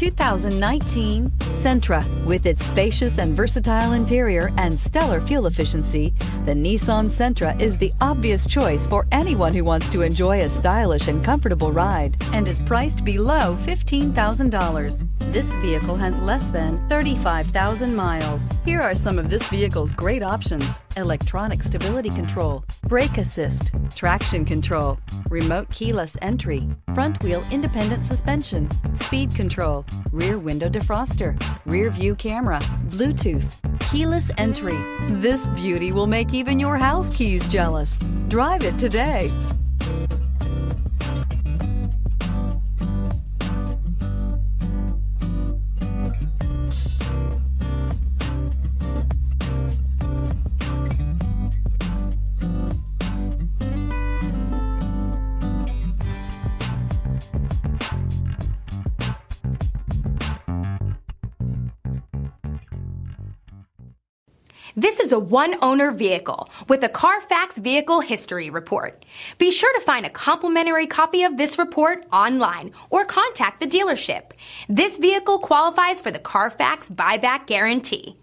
2019 Sentra. With its spacious and versatile interior and stellar fuel efficiency, the Nissan Sentra is the obvious choice for anyone who wants to enjoy a stylish and comfortable ride and is priced below $15,000. This vehicle has less than 35,000 miles. Here are some of this vehicle's great options: electronic stability control, brake assist, traction control, remote keyless entry, front wheel independent suspension, speed control, rear window defroster, rear view camera, Bluetooth, keyless entry. This beauty will make even your house keys jealous. Drive it today. This is a one-owner vehicle with a CARFAX Vehicle History Report. Be sure to find a complimentary copy of this report online or contact the dealership. This vehicle qualifies for the CARFAX Buyback Guarantee.